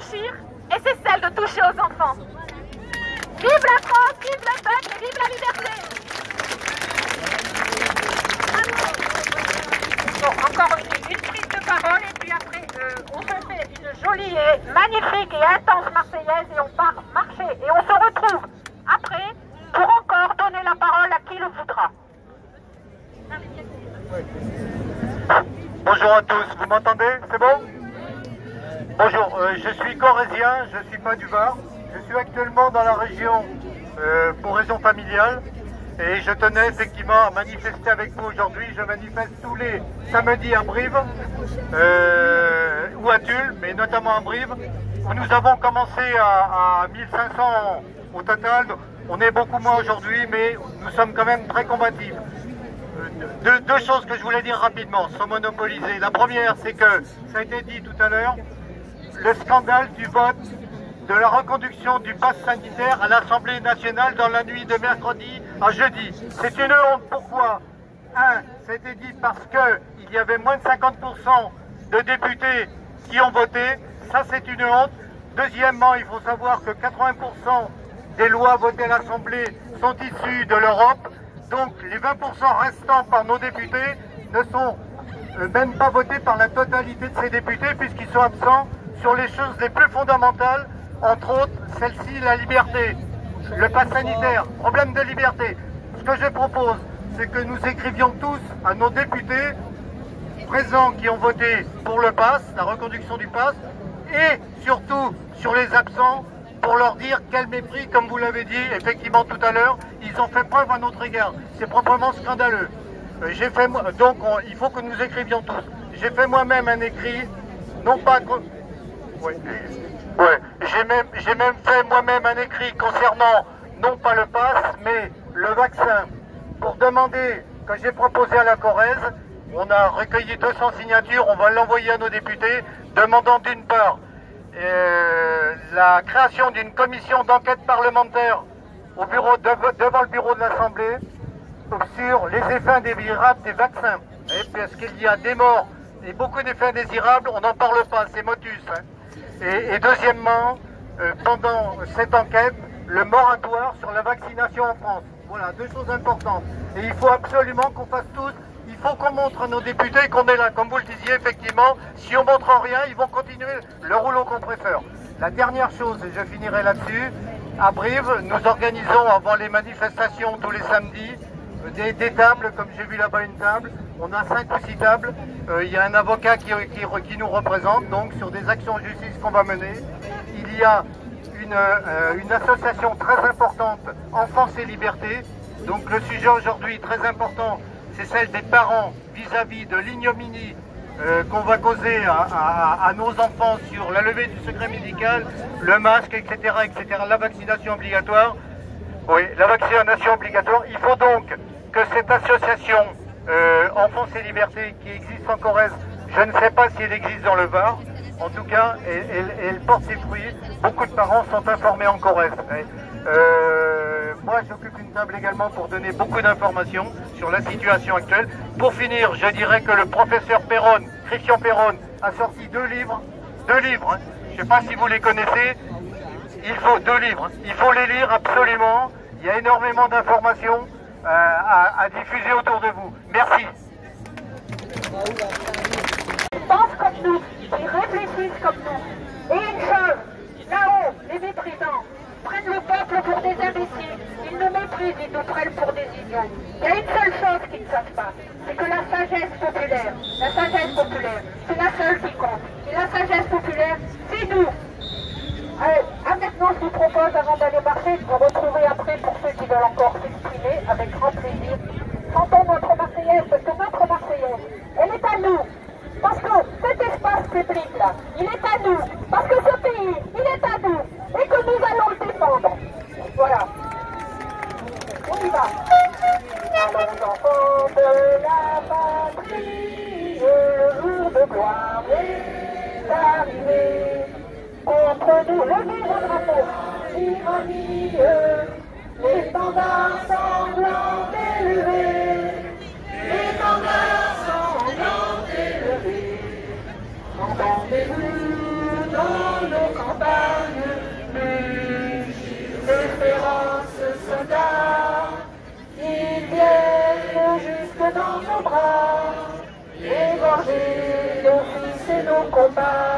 franchir, et c'est celle de toucher aux enfants. Vive la France, vive le peuple et vive la liberté. Bon, encore une prise de parole et puis après on se fait une jolie et magnifique et intense marseillaise et on part marcher. Et on se retrouve après pour encore donner la parole à qui le voudra. Bonjour à tous, vous m'entendez? C'est bon? Bonjour, je suis corrézien, je ne suis pas du Var. Je suis actuellement dans la région pour raison familiale et je tenais effectivement à manifester avec vous aujourd'hui. Je manifeste tous les samedis à Brive ou à Tulle, mais notamment à Brive, où nous avons commencé à 1500 au total. On est beaucoup moins aujourd'hui, mais nous sommes quand même très combatifs. Deux choses que je voulais dire rapidement, sans monopoliser. La première, c'est que, ça a été dit tout à l'heure, le scandale du vote de la reconduction du pass sanitaire à l'Assemblée nationale dans la nuit de mercredi à jeudi. C'est une honte. Pourquoi? Ça a été dit parce qu'il y avait moins de 50% de députés qui ont voté. Ça, c'est une honte. Deuxièmement, il faut savoir que 80% des lois votées à l'Assemblée sont issues de l'Europe. Donc les 20% restants par nos députés ne sont même pas votés par la totalité de ces députés puisqu'ils sont absents sur les choses les plus fondamentales, entre autres celle-ci, la liberté, le pass sanitaire, problème de liberté. Ce que je propose, c'est que nous écrivions tous à nos députés présents qui ont voté pour le pass, la reconduction du pass, et surtout sur les absents, pour leur dire quel mépris, comme vous l'avez dit effectivement tout à l'heure, ils ont fait preuve à notre égard. C'est proprement scandaleux. Donc il faut que nous écrivions tous. J'ai fait moi-même un écrit, non pas... J'ai même fait moi-même un écrit concernant, non pas le pass, mais le vaccin, pour demander, que j'ai proposé à la Corrèze, on a recueilli 200 signatures, on va l'envoyer à nos députés, demandant d'une part la création d'une commission d'enquête parlementaire au bureau, devant le bureau de l'Assemblée sur les effets indésirables des vaccins. Parce qu'il y a des morts et beaucoup d'effets indésirables, on n'en parle pas, c'est motus. Et deuxièmement, pendant cette enquête, le moratoire sur la vaccination en France. Voilà, deux choses importantes. Et il faut absolument qu'on fasse tous, il faut qu'on montre à nos députés qu'on est là. Comme vous le disiez, effectivement, si on montre rien, ils vont continuer le rouleau compresseur. La dernière chose, et je finirai là-dessus, à Brive, nous organisons avant les manifestations tous les samedis des tables, comme j'ai vu là-bas une table. On a 5 ou 6 tables. Il y a un avocat qui nous représente, donc sur des actions en justice qu'on va mener. Il y a une association très importante, Enfance et Liberté. Donc le sujet aujourd'hui très important, c'est celle des parents vis-à-vis de l'ignominie qu'on va causer à nos enfants sur la levée du secret médical, le masque, etc., la vaccination obligatoire. Oui, la vaccination obligatoire. Il faut donc que cette association Enfance et Liberté qui existe en Corrèze, je ne sais pas si elle existe dans le Var, en tout cas, elle porte ses fruits. Beaucoup de parents sont informés en Corrèze. Moi, j'occupe une table également pour donner beaucoup d'informations sur la situation actuelle. Pour finir, je dirais que le professeur Perron, Christian Perron, a sorti 2 livres. 2 livres, hein. Je ne sais pas si vous les connaissez. Il faut 2 livres. Il faut les lire absolument. Il y a énormément d'informations à diffuser autour de vous. Merci. Ils pensent comme nous, ils réfléchissent comme nous. Et une chose, là-haut, les méprisants prennent le peuple pour des imbéciles. Ils nous méprisent, ils nous prennent pour des idiots. Il y a une seule chose qu'ils ne savent pas, c'est que la sagesse populaire, c'est la seule qui compte. Et la sagesse populaire, c'est nous. Maintenant, je vous propose, avant d'aller marcher, de vous retrouver après pour ceux qui veulent encore s'exprimer, avec grand plaisir. Chantons notre Marseillaise, parce que notre Marseillaise, elle est à nous. Parce que cet espace public-là, il est à nous. Parce que ce pays, il est à nous. Et que nous allons le défendre. Voilà. On y va. Allons enfants de la patrie, le jour de gloire est arrivé. Contre nous, levez vos drapeaux, tyrannie, les standards sanglants élevés, les standards sanglants élevés. Entendez-vous dans nos campagnes, l'espérance soldats, ils viennent jusque dans nos bras, égorger nos fils et nos compagnes.